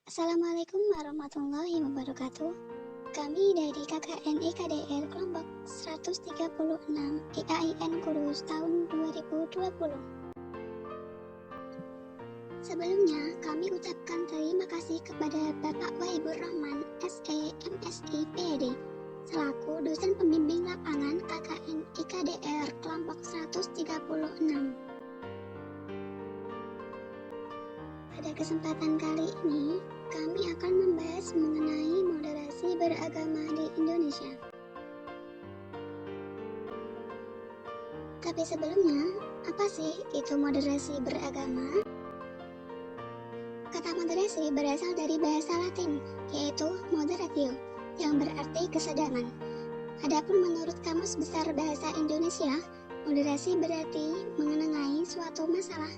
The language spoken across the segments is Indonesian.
Assalamualaikum warahmatullahi wabarakatuh. Kami dari KKN IKDR kelompok 136 IAIN Kurus tahun 2020. Sebelumnya, kami ucapkan terima kasih kepada Bapak Wahibur Rahman, SE, MSI, PhD, selaku dosen pembimbing lapangan KKN IKDR kelompok 136. Pada kesempatan kali ini, kami akan membahas mengenai moderasi beragama di Indonesia. Tapi sebelumnya, apa sih itu moderasi beragama? Kata moderasi berasal dari bahasa Latin, yaitu moderatio, yang berarti kesedaran. Adapun menurut Kamus Besar Bahasa Indonesia, moderasi berarti mengenai suatu masalah.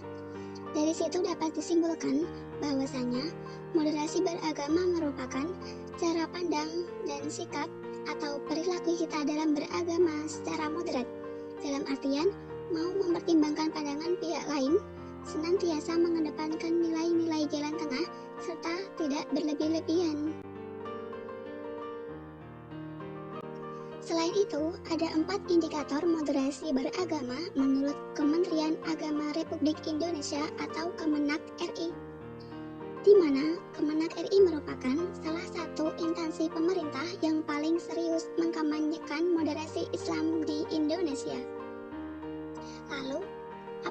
Dari situ dapat disimpulkan bahwasanya moderasi beragama merupakan cara pandang dan sikap atau perilaku kita dalam beragama secara moderat. Dalam artian, mau mempertimbangkan pandangan pihak lain, senantiasa mengedepankan nilai-nilai jalan tengah, serta tidak berlebih-lebihan. Selain itu, ada 4 indikator moderasi beragama menurut Kementerian Agama Republik Indonesia atau Kemenak RI, di mana Kemenak RI merupakan salah satu instansi pemerintah yang paling serius mengkampanyekan moderasi Islam di Indonesia. Lalu,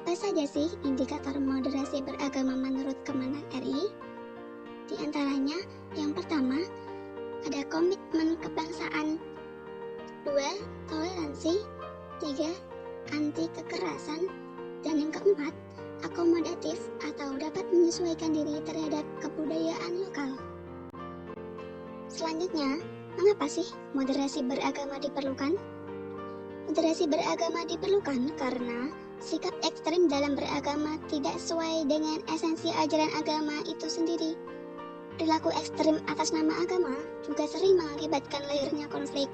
apa saja sih indikator moderasi beragama menurut Kemenak RI? Di antaranya, yang pertama, ada komitmen kebangsaan, 2. Toleransi, 3. Anti kekerasan, dan yang keempat, akomodatif atau dapat menyesuaikan diri terhadap kebudayaan lokal. Selanjutnya, mengapa sih moderasi beragama diperlukan? Moderasi beragama diperlukan karena sikap ekstrem dalam beragama tidak sesuai dengan esensi ajaran agama itu sendiri. Perilaku ekstrem atas nama agama juga sering mengakibatkan lahirnya konflik,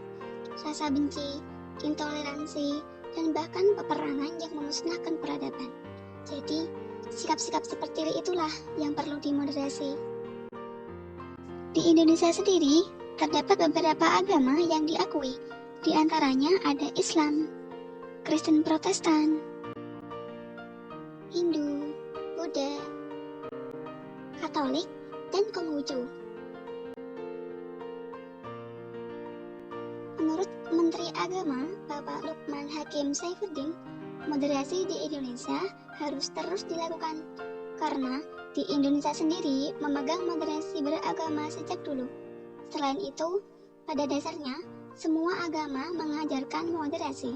rasa benci, intoleransi, dan bahkan peperangan yang memusnahkan peradaban. Jadi, sikap-sikap seperti itulah yang perlu dimoderasi. Di Indonesia sendiri, terdapat beberapa agama yang diakui. Di antaranya ada Islam, Kristen Protestan, Hindu, Buddha, Katolik, dan Konghucu. Menurut Menteri Agama, Bapak Lukman Hakim Saifuddin, moderasi di Indonesia harus terus dilakukan karena di Indonesia sendiri memegang moderasi beragama sejak dulu. Selain itu, pada dasarnya, semua agama mengajarkan moderasi.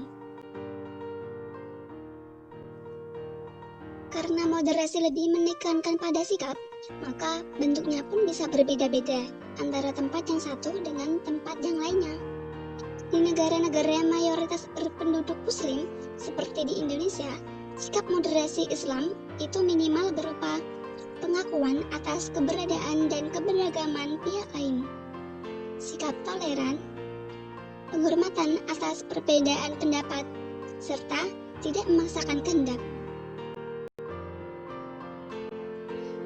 Karena moderasi lebih menekankan pada sikap, maka bentuknya pun bisa berbeda-beda antara tempat yang satu dengan tempat yang lainnya. Di negara-negara yang mayoritas berpenduduk muslim, seperti di Indonesia, sikap moderasi Islam itu minimal berupa pengakuan atas keberadaan dan keberagaman pihak lain, sikap toleran, penghormatan atas perbedaan pendapat, serta tidak memaksakan kehendak.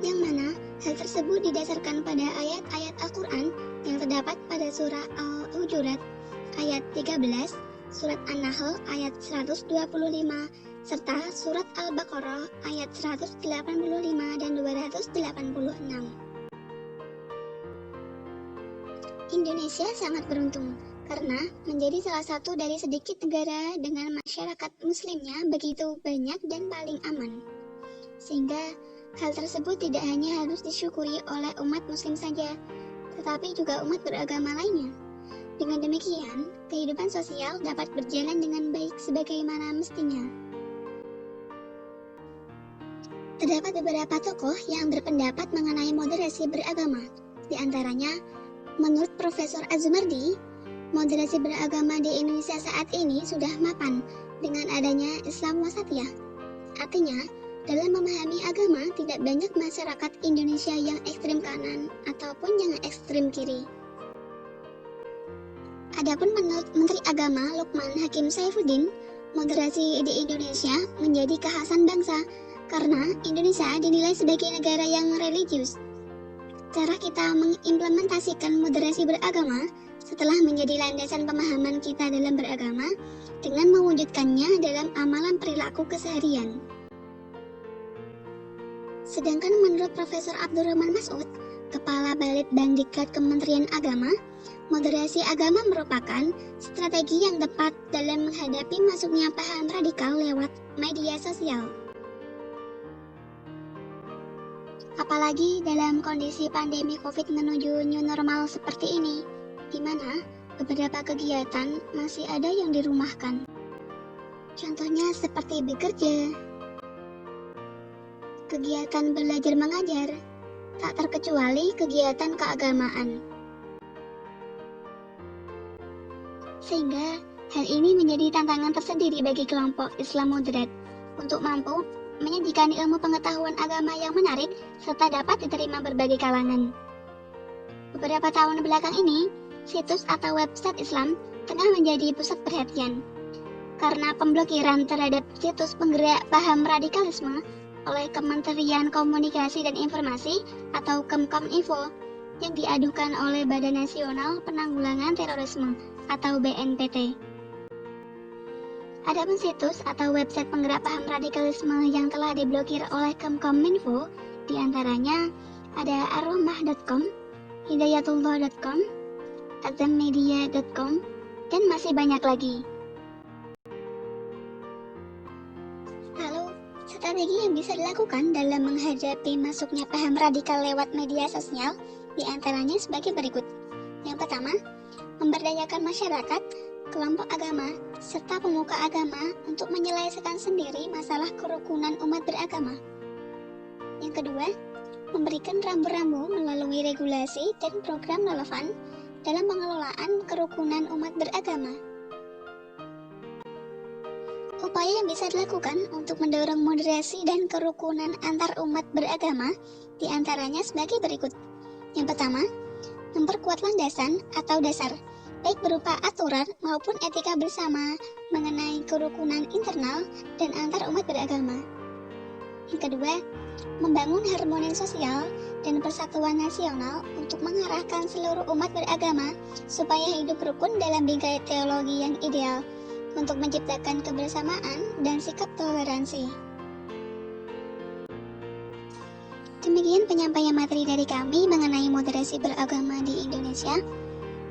Yang mana hal tersebut didasarkan pada ayat-ayat Al-Quran yang terdapat pada surah Al-Hujurat ayat 13, surat An-Nahl ayat 125, serta surat Al-Baqarah ayat 185 dan 286. Indonesia sangat beruntung karena menjadi salah satu dari sedikit negara dengan masyarakat muslimnya begitu banyak dan paling aman. Sehingga hal tersebut tidak hanya harus disyukuri oleh umat muslim saja, tetapi juga umat beragama lainnya. Dengan demikian, kehidupan sosial dapat berjalan dengan baik sebagaimana mestinya. Terdapat beberapa tokoh yang berpendapat mengenai moderasi beragama. Di antaranya, menurut Profesor Azumardi, moderasi beragama di Indonesia saat ini sudah mapan dengan adanya Islam Wasatiyah. Artinya, dalam memahami agama tidak banyak masyarakat Indonesia yang ekstrem kanan ataupun yang ekstrem kiri. Adapun menurut Menteri Agama Lukman Hakim Saifuddin, moderasi di Indonesia menjadi kekhasan bangsa karena Indonesia dinilai sebagai negara yang religius. Cara kita mengimplementasikan moderasi beragama setelah menjadi landasan pemahaman kita dalam beragama dengan mewujudkannya dalam amalan perilaku keseharian. Sedangkan menurut Profesor Abdurrahman Masud, Kepala Balitbangdiklat Kementerian Agama, moderasi agama merupakan strategi yang tepat dalam menghadapi masuknya paham radikal lewat media sosial. Apalagi dalam kondisi pandemi COVID menuju new normal seperti ini, di mana beberapa kegiatan masih ada yang dirumahkan. Contohnya seperti bekerja, kegiatan belajar mengajar, tak terkecuali kegiatan keagamaan. Sehingga hal ini menjadi tantangan tersendiri bagi kelompok Islam moderat untuk mampu menyajikan ilmu pengetahuan agama yang menarik serta dapat diterima berbagai kalangan. Beberapa tahun belakang ini, situs atau website Islam tengah menjadi pusat perhatian karena pemblokiran terhadap situs penggerak paham radikalisme oleh Kementerian Komunikasi dan Informasi atau Kemkominfo yang diadukan oleh Badan Nasional Penanggulangan Terorisme atau BNPT. Adapun situs atau website penggerak paham radikalisme yang telah diblokir oleh Kemkominfo diantaranya ada arrahmah.com, hidayatullah.com, azammedia.com, dan masih banyak lagi. Lalu, strategi yang bisa dilakukan dalam menghadapi masuknya paham radikal lewat media sosial diantaranya sebagai berikut. Yang pertama, memberdayakan masyarakat, kelompok agama, serta pemuka agama untuk menyelesaikan sendiri masalah kerukunan umat beragama. Yang kedua, memberikan rambu-rambu melalui regulasi dan program relevan dalam pengelolaan kerukunan umat beragama. Upaya yang bisa dilakukan untuk mendorong moderasi dan kerukunan antar umat beragama diantaranya sebagai berikut. Yang pertama, memperkuat landasan atau dasar, baik berupa aturan maupun etika bersama mengenai kerukunan internal dan antar umat beragama. Yang kedua, membangun harmoni sosial dan persatuan nasional untuk mengarahkan seluruh umat beragama supaya hidup rukun dalam bingkai teologi yang ideal untuk menciptakan kebersamaan dan sikap toleransi. Demikian penyampaian materi dari kami mengenai moderasi beragama di Indonesia.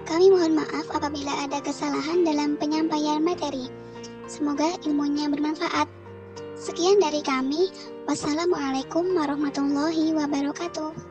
Kami mohon maaf apabila ada kesalahan dalam penyampaian materi. Semoga ilmunya bermanfaat. Sekian dari kami. Wassalamualaikum warahmatullahi wabarakatuh.